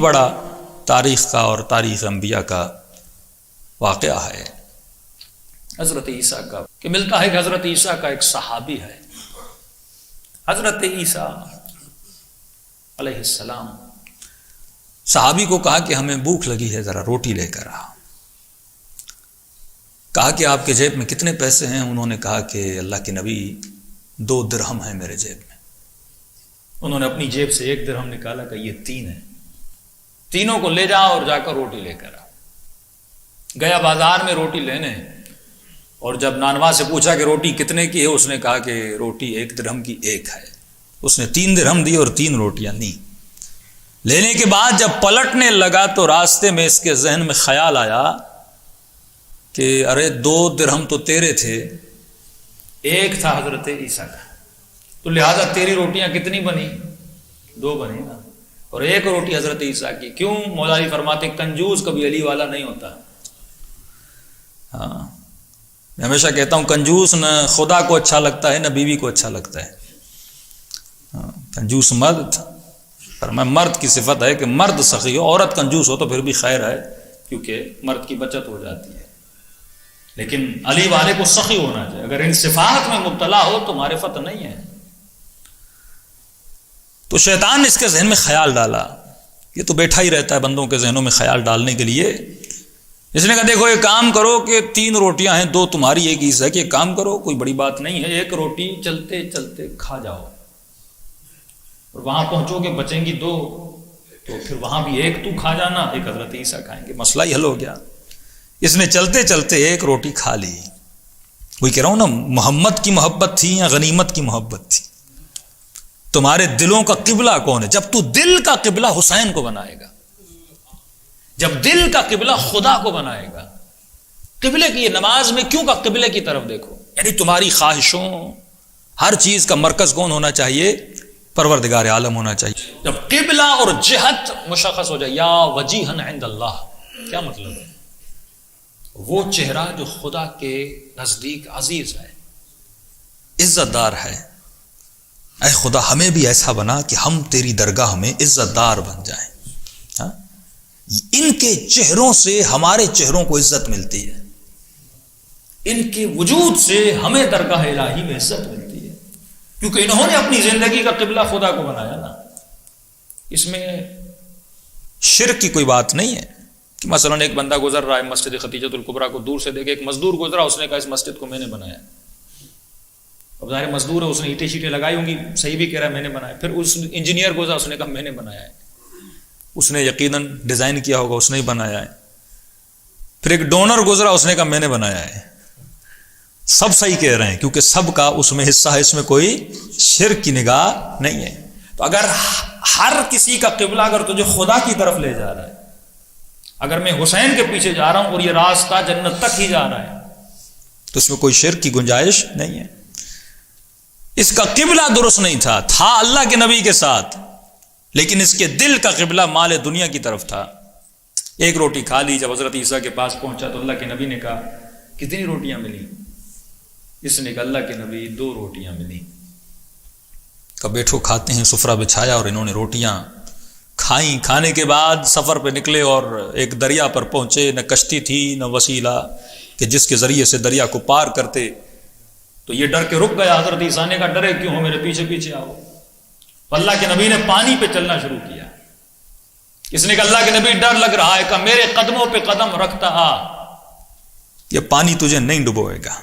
بڑا تاریخ کا اور تاریخ انبیاء کا واقعہ ہے حضرت عیسیٰ کا، کہ ملتا ہے کہ حضرت عیسیٰ کا ایک صحابی ہے، حضرت عیسیٰ علیہ السلام، صحابی کو کہا کہ ہمیں بھوک لگی ہے، ذرا روٹی لے کر آ۔ کہا کہ آپ کے جیب میں کتنے پیسے ہیں؟ انہوں نے کہا کہ اللہ کے نبی 2 درہم ہیں میرے جیب میں۔ انہوں نے اپنی جیب سے 1 درہم نکالا کہ یہ 3 ہیں، تینوں کو لے جا اور جا کر روٹی لے کر آ۔ گیا بازار میں روٹی لینے، اور جب نانوا سے پوچھا کہ روٹی کتنے کی ہے، اس نے کہا کہ روٹی 1 درہم کی 1 ہے۔ اس نے 3 درہم دی اور 3 روٹیاں دی۔ لینے کے بعد جب پلٹنے لگا تو راستے میں اس کے ذہن میں خیال آیا کہ ارے 2 درہم تو تیرے تھے، 1 تھا حضرت عیسیٰ کا، تو لہذا تیری روٹیاں کتنی بنی؟ 2 بنی نا، اور 1 روٹی حضرت عیسیٰ کی۔ کیوں؟ مولا علی فرماتے کنجوس کبھی علی والا نہیں ہوتا۔ ہاں، میں ہمیشہ کہتا ہوں کنجوس نہ خدا کو اچھا لگتا ہے نہ بیوی کو اچھا لگتا ہے۔ ہاں، کنجوس مرد، فرمایا مرد کی صفت ہے کہ مرد سخی ہو، عورت کنجوس ہو تو پھر بھی خیر ہے کیونکہ مرد کی بچت ہو جاتی ہے، لیکن علی والے کو سخی ہونا چاہیے۔ اگر ان صفات میں مبتلا ہو تو معرفت نہیں ہے۔ تو شیطان نے اس کے ذہن میں خیال ڈالا، یہ تو بیٹھا ہی رہتا ہے بندوں کے ذہنوں میں خیال ڈالنے کے لیے۔ اس نے کہا دیکھو ایک کام کرو کہ 3 روٹیاں ہیں، 2 تمہاری 1 عیسیٰ کی، ایک کام کرو کوئی بڑی بات نہیں ہے، 1 روٹی چلتے چلتے کھا جاؤ، اور وہاں پہنچو گے بچیں گی 2، تو پھر وہاں بھی 1 تو کھا جانا، 1 حضرت عیسیٰ کھائیں گے، مسئلہ ہی حل ہو گیا۔ اس نے چلتے چلتے 1 روٹی کھا لی۔ وہی کہہ رہا ہوں نا، محمد کی محبت تھی یا غنیمت کی محبت تھی؟ تمہارے دلوں کا قبلہ کون ہے؟ جب تو دل کا قبلہ حسین کو بنائے گا، جب دل کا قبلہ خدا کو بنائے گا، قبلے کی یہ نماز میں کیوں کا قبلے کی طرف دیکھو، یعنی تمہاری خواہشوں ہر چیز کا مرکز کون ہونا چاہیے؟ پروردگار عالم ہونا چاہیے۔ جب قبلہ اور جہت مشخص ہو جائے، یا وجیہن عند اللہ، کیا مطلب ہے؟ وہ چہرہ جو خدا کے نزدیک عزیز ہے، عزت دار ہے۔ اے خدا ہمیں بھی ایسا بنا کہ ہم تیری درگاہ میں عزت دار بن جائیں۔ ہاں؟ ان کے چہروں سے ہمارے چہروں کو عزت ملتی ہے، ان کے وجود سے ہمیں درگاہ الہی میں عزت ملتی ہے، کیونکہ انہوں نے اپنی زندگی کا قبلہ خدا کو بنایا نا۔ اس میں شرک کی کوئی بات نہیں ہے کہ مثلا ایک بندہ گزر رہا ہے مسجد خدیجۃ الکبریٰ کو دور سے دیکھے، ایک مزدور گزرا، اس نے کہا اس مسجد کو میں نے بنایا۔ اب ظاہر مزدور ہے، اس نے اینٹیں شیٹیں لگائی ہوں گی، صحیح بھی کہہ رہا ہے میں نے بنایا۔ پھر اس انجینئر گزرا، اس نے کہا میں نے بنایا ہے، اس نے یقیناً ڈیزائن کیا ہوگا، اس نے ہی بنایا ہے۔ پھر ایک ڈونر گزرا، اس نے کہا میں نے بنایا ہے۔ سب صحیح کہہ رہے ہیں کیونکہ سب کا اس میں حصہ ہے، اس میں کوئی شرک کی نگاہ نہیں ہے۔ تو اگر ہر کسی کا قبلہ اگر تجھے خدا کی طرف لے جا رہا ہے، اگر میں حسین کے پیچھے جا رہا ہوں اور یہ راستہ جنت تک ہی جا رہا ہے، تو اس میں کوئی شرک کی گنجائش نہیں ہے۔ اس کا قبلہ درست نہیں تھا اللہ کے نبی کے ساتھ، لیکن اس کے دل کا قبلہ مال دنیا کی طرف تھا۔ 1 روٹی کھا لی، جب حضرت عیسیٰ کے پاس پہنچا تو اللہ کے نبی نے کہا کتنی روٹیاں ملی؟ اس نے کہا اللہ کے نبی 2 روٹیاں ملی۔ کہا بیٹھو کھاتے ہیں، سفرہ بچھایا اور انہوں نے روٹیاں کھائیں۔ کھانے کے بعد سفر پہ نکلے اور ایک دریا پر پہنچے، نہ کشتی تھی نہ وسیلہ کہ جس کے ذریعے سے دریا کو پار کرتے، تو یہ ڈر کے رک گیا۔ حضرت عیسیٰ نے کہا ڈرے کیوں ہو، میرے پیچھے پیچھے آؤ۔ اللہ کے نبی نے پانی پہ چلنا شروع کیا۔ اس نے کہا اللہ کے نبی ڈر لگ رہا ہے، کہ میرے قدموں پہ قدم رکھتا آ، یہ پانی تجھے نہیں ڈبوئے گا۔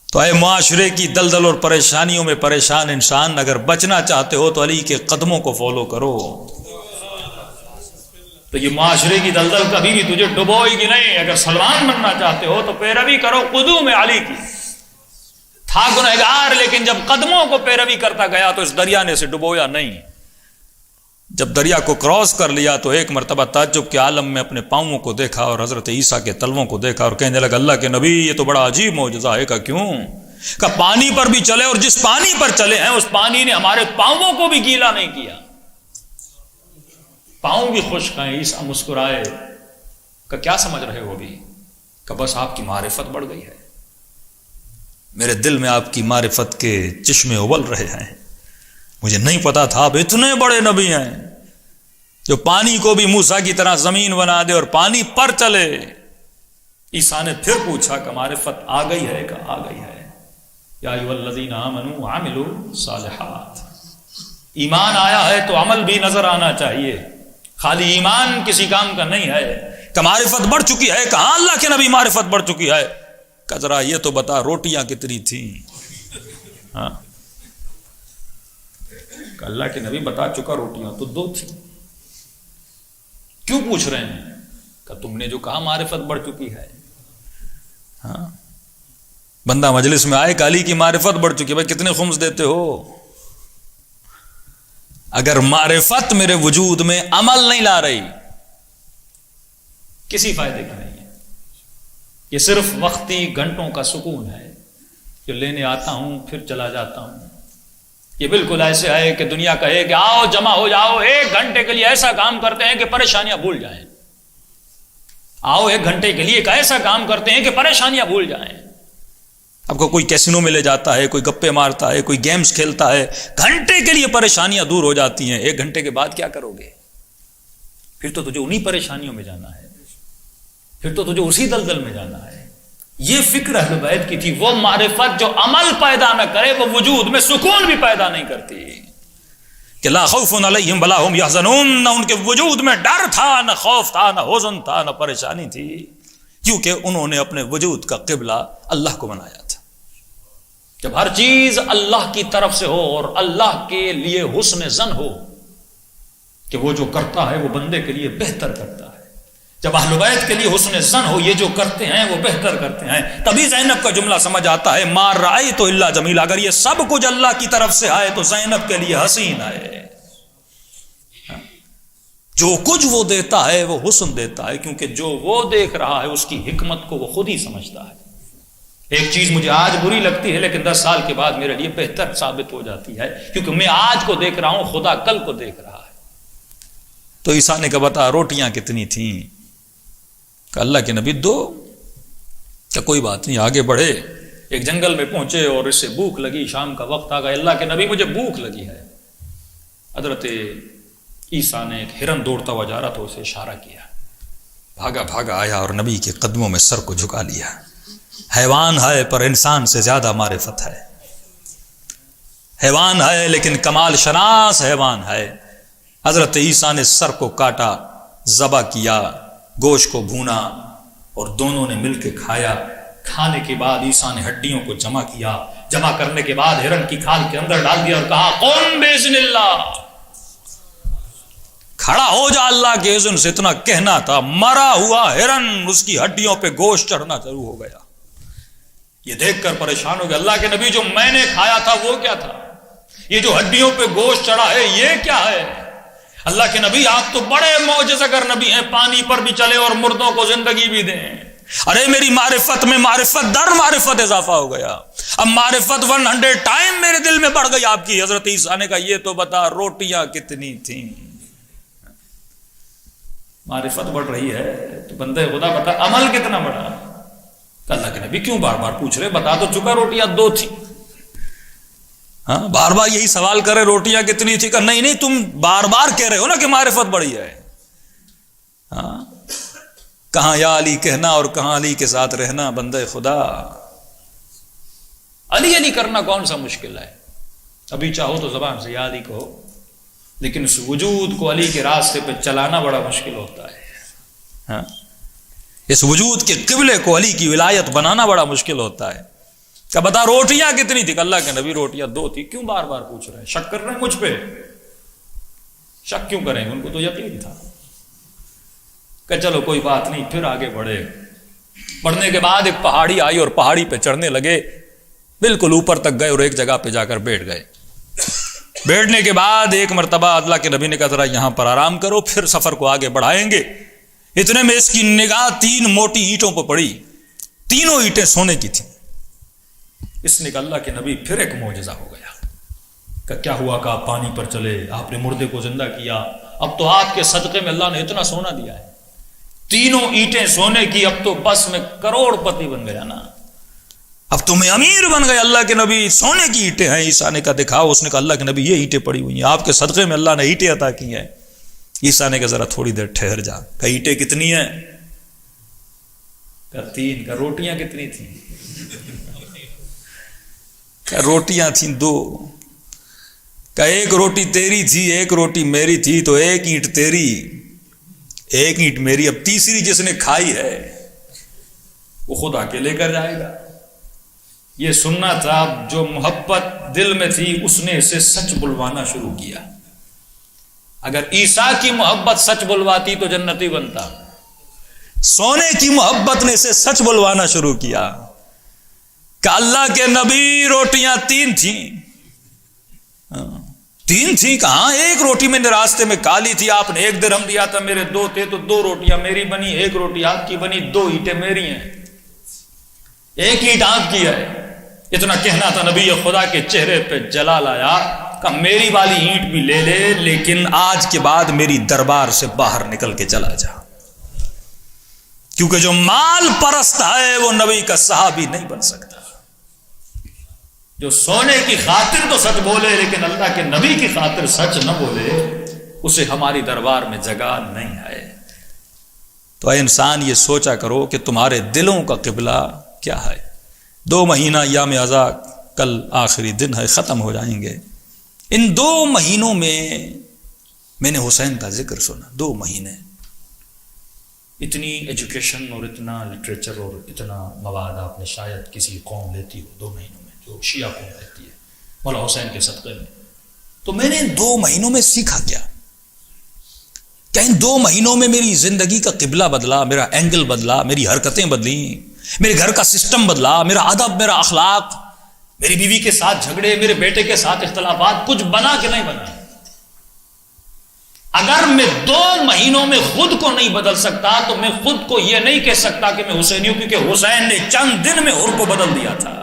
تو اے معاشرے کی دلدل اور پریشانیوں میں پریشان انسان، اگر بچنا چاہتے ہو تو علی کے قدموں کو فالو کرو، تو یہ معاشرے کی دلدل کبھی بھی تجھے ڈبوئے گی نہیں۔ اگر سلمان بننا چاہتے ہو تو پیروی کرو قدوم علی کی۔ تھا گنہگار، لیکن جب قدموں کو پیروی کرتا گیا تو اس دریا نے اسے ڈبویا نہیں۔ جب دریا کو کراس کر لیا تو ایک مرتبہ تعجب کے عالم میں اپنے پاؤں کو دیکھا اور حضرت عیسیٰ کے تلووں کو دیکھا اور کہنے لگا اللہ کے نبی یہ تو بڑا عجیب معجزہ ہے۔ کا کیوں؟ کہ پانی پر بھی چلے، اور جس پانی پر چلے ہیں اس پانی نے ہمارے پاؤں کو بھی گیلا نہیں کیا، پاؤں بھی خشک ہیں۔ عیسیٰ مسکرائے کہ کیا سمجھ رہے ہو ابھی؟ کہ بس آپ کی معرفت بڑھ گئی ہے، میرے دل میں آپ کی معرفت کے چشمے ابل رہے ہیں، مجھے نہیں پتا تھا آپ اتنے بڑے نبی ہیں۔ جو پانی کو بھی موسیٰ کی طرح زمین بنا دے اور پانی پر چلے. عیسیٰ نے پھر پوچھا کہ معرفت آ گئی ہے کہ آ گئی ہے؟ یا ایھا الذین آمنوا وعملوا الصالحات. ایمان آیا ہے تو عمل بھی نظر آنا چاہیے. خالی ایمان کسی کام کا نہیں ہے. کہ معرفت بڑھ چکی ہے. کہاں اللہ کے نبی معرفت بڑھ چکی ہے؟ کہ ذرا یہ تو بتا روٹیاں کتنی تھیں؟ ہاں کہ اللہ کے نبی بتا چکا روٹیاں تو 2 تھیں. کیوں پوچھ رہے ہیں؟ کہ تم نے جو کہا معرفت بڑھ چکی ہے. ہاں بندہ مجلس میں آئے کہ علی کی معرفت بڑھ چکی ہے. بھائی کتنے خمس دیتے ہو؟ اگر معرفت میرے وجود میں عمل نہیں لا رہی کسی فائدے کا نہیں ہے. یہ صرف وقتی گھنٹوں کا سکون ہے جو لینے آتا ہوں پھر چلا جاتا ہوں. یہ بالکل ایسے ہے کہ دنیا کہے کہ آؤ جمع ہو جاؤ 1 گھنٹے کے لیے ایسا کام کرتے ہیں کہ پریشانیاں بھول جائیں. آؤ 1 گھنٹے کے لیے ایک ایسا کام کرتے ہیں کہ پریشانیاں بھول جائیں. آپ کو کوئی کیسینو میں لے جاتا ہے, کوئی گپے مارتا ہے, کوئی گیمز کھیلتا ہے, گھنٹے کے لیے پریشانیاں دور ہو جاتی ہیں. 1 گھنٹے کے بعد کیا کرو گے؟ پھر تو تجھے انہی پریشانیوں میں جانا ہے, پھر تو تجھے اسی دلدل میں جانا ہے. یہ فکر اہل بیت کی تھی. وہ معرفت جو عمل پیدا نہ کرے وہ وجود میں سکون بھی پیدا نہیں کرتی. کہ لا خوف علیہم ولا هم یحزنون. نہ ان کے وجود میں ڈر تھا, نہ خوف تھا, نہ حزن تھا, نہ پریشانی تھی, کیونکہ انہوں نے اپنے وجود کا قبلہ اللہ کو بنایا تھا. جب ہر چیز اللہ کی طرف سے ہو اور اللہ کے لیے حسن ظن ہو کہ وہ جو کرتا ہے وہ بندے کے لیے بہتر کرتا ہے, جب اہل بیت کے لیے حسن ظن ہو یہ جو کرتے ہیں وہ بہتر کرتے ہیں, تبھی زینب کا جملہ سمجھ آتا ہے ما رأیت الا جمیلا. اگر یہ سب کچھ اللہ کی طرف سے آئے تو زینب کے لیے حسین آئے. جو کچھ وہ دیتا ہے وہ حسن دیتا ہے, کیونکہ جو وہ دیکھ رہا ہے اس کی حکمت کو وہ خود ہی سمجھتا ہے. ایک چیز مجھے آج بری لگتی ہے لیکن 10 سال کے بعد میرے لیے بہتر ثابت ہو جاتی ہے, کیونکہ میں آج کو دیکھ رہا ہوں, خدا کل کو دیکھ رہا ہے. تو عیسیٰ نے کہا بتا روٹیاں کتنی تھیں؟ کہ اللہ کے نبی 2. کہ کوئی بات نہیں, آگے بڑھے. ایک جنگل میں پہنچے اور اس سے بھوک لگی, شام کا وقت آ گیا. اللہ کے نبی مجھے بھوک لگی ہے. حضرت عیسیٰ نے ایک ہرن دوڑتا ہوا جا رہا تھا, اسے اشارہ کیا, بھاگا بھاگا آیا اور نبی کے قدموں میں سر کو جھکا لیا. حیوان ہے پر انسان سے زیادہ معرفت ہے. حیوان ہے لیکن کمال شناس حیوان ہے. حضرت عیسیٰ نے سر کو کاٹا, ذبح کیا, گوشت کو بھونا اور دونوں نے مل کے کھایا. کھانے کے بعد عیسیٰ نے ہڈیوں کو جمع کیا. جمع کرنے کے بعد ہرن کی کھال کے اندر ڈال دیا اور کہا قم باذن اللہ, کھڑا ہو جا اللہ کے اذن سے. اتنا کہنا تھا, مرا ہوا ہرن اس کی ہڈیوں پہ گوشت چڑھنا شروع ہو گیا. یہ دیکھ کر پریشان ہو گیا. اللہ کے نبی جو میں نے کھایا تھا وہ کیا تھا؟ یہ جو ہڈیوں پہ گوشت چڑھا ہے یہ کیا ہے؟ اللہ کے نبی آپ تو بڑے معجزہ گر نبی ہیں, پانی پر بھی چلے اور مردوں کو زندگی بھی دیں. ارے میری معرفت میں معرفت در معرفت اضافہ ہو گیا. اب معرفت 100 ٹائم میرے دل میں بڑھ گئی آپ کی. حضرت عیسیٰ نے کہا یہ تو بتا روٹیاں کتنی تھیں؟ معرفت بڑھ رہی ہے تو بندے خدا بتا عمل کتنا بڑھا. اللہ کے نبی کیوں بار بار پوچھ رہے؟ بتا تو چکا روٹیاں 2 تھی. ہاں بار بار یہی سوال کرے روٹیاں کتنی تھی؟ کہ نہیں تم بار بار کہہ رہے ہو نا کہ معرفت بڑھی ہے. ہاں کہاں یا علی کہنا اور کہاں علی کے ساتھ رہنا. بندے خدا علی علی کرنا کون سا مشکل ہے؟ ابھی چاہو تو زبان سے یا علی کہو, لیکن اس وجود کو علی کے راستے پہ چلانا بڑا مشکل ہوتا ہے. ہاں اس وجود کے قبلے کو علی کی ولایت بنانا بڑا مشکل ہوتا ہے. کہ بتا روٹیاں کتنی تھی؟ کہ اللہ کے نبی روٹیاں 2 تھی. کیوں بار بار پوچھ رہے ہیں؟ شک کر رہے ہیں مجھ پہ؟ شک کیوں کریں گے؟ ان کو تو یقین تھا. کہ چلو کوئی بات نہیں, پھر آگے بڑھے. بڑھنے کے بعد ایک پہاڑی آئی اور پہاڑی پہ چڑھنے لگے. بالکل اوپر تک گئے اور ایک جگہ پہ جا کر بیٹھ گئے. بیٹھنے کے بعد ایک مرتبہ اللہ کے نبی نے کہا ذرا یہاں پر آرام کرو, پھر سفر کو آگے بڑھائیں گے. اتنے میں اس کی نگاہ 3 موٹی اینٹوں پر پڑی. تینوں اینٹیں سونے کی تھیں. اس نے کہا اللہ کے نبی پھر ایک معجزہ ہو گیا. کہ کیا ہوا؟ کہ آپ پانی پر چلے, آپ نے مردے کو زندہ کیا. اب تو آپ کے صدقے میں اللہ نے اتنا سونا دیا ہے, 3 اینٹیں سونے کی. اب تو بس میں کروڑ پتی بن گیا نا, اب تو میں امیر بن گیا. اللہ کے نبی سونے کی اینٹیں ہیں. عیسیٰ نے کہا دکھاؤ. اس نے کہا اللہ کے نبی یہ اینٹیں پڑی ہوئی ہیں, آپ کے صدقے میں اللہ نے اینٹیں عطا کی ہیں. عیسیٰ نے کہا ذرا تھوڑی دیر ٹھہر جا. کہ اینٹیں کتنی ہیں؟ کہ 3. کہ روٹیاں کتنی تھیں؟ کہ روٹیاں تھیں 2. کہ ایک روٹی تیری تھی ایک روٹی میری تھی، تو ایک اینٹ تیری ایک اینٹ میری، اب تیسری جس نے کھائی ہے وہ خود آ کے لے کر جائے گا. یہ سننا تھا. جو محبت دل میں تھی اس نے اسے سچ بلوانا شروع کیا. اگر عیسیٰ کی محبت سچ بلواتی تو جنتی بنتا. سونے کی محبت نے اسے سچ بلوانا شروع کیا کہ اللہ کے نبی روٹیاں 3 تھیں. 3 تھیں کہاں؟ ایک روٹی میں نے راستے میں کالی تھی، آپ نے 1 درہم دیا تھا، میرے 2 تھے تو 2 روٹیاں میری بنی، 1 روٹی آپ کی بنی، 2 اینٹیں میری ہیں، 1 اینٹ آپ کی ہے. اتنا کہنا تھا نبی خدا کے چہرے پہ جلال آیا کہ میری والی اینٹ بھی لے لے، لیکن آج کے بعد میری دربار سے باہر نکل کے چلا جا. کیونکہ جو مال پرست ہے وہ نبی کا صحابی نہیں بن سکتا. جو سونے کی خاطر تو سچ بولے لیکن اللہ کے نبی کی خاطر سچ نہ بولے، اسے ہماری دربار میں جگہ نہیں ہے. تو اے انسان یہ سوچا کرو کہ تمہارے دلوں کا قبلہ کیا ہے. 2 مہینہ ایام عزا کل آخری دن ہے، ختم ہو جائیں گے. ان 2 مہینوں میں نے حسین کا ذکر سنا. 2 مہینے اتنی ایجوکیشن اور اتنا لٹریچر اور اتنا مواد آپ نے شاید کسی قوم لیتی ہو 2 مہینوں میں، جو شیعہ قوم رہتی ہے مولا حسین کے صدقے میں. تو میں نے 2 مہینوں میں سیکھا کیا ان 2 مہینوں میں میری زندگی کا قبلہ بدلا، میرا اینگل بدلا، میری حرکتیں بدلیں، میرے گھر کا سسٹم بدلا، میرا ادب، میرا اخلاق، میری بیوی کے ساتھ جھگڑے، میرے بیٹے کے ساتھ اختلافات، کچھ بنا کہ نہیں بنا. اگر میں 2 مہینوں میں خود کو نہیں بدل سکتا تو میں خود کو یہ نہیں کہہ سکتا کہ میں حسینی ہوں، کیونکہ حسین نے چند دن میں عرف کو بدل دیا تھا.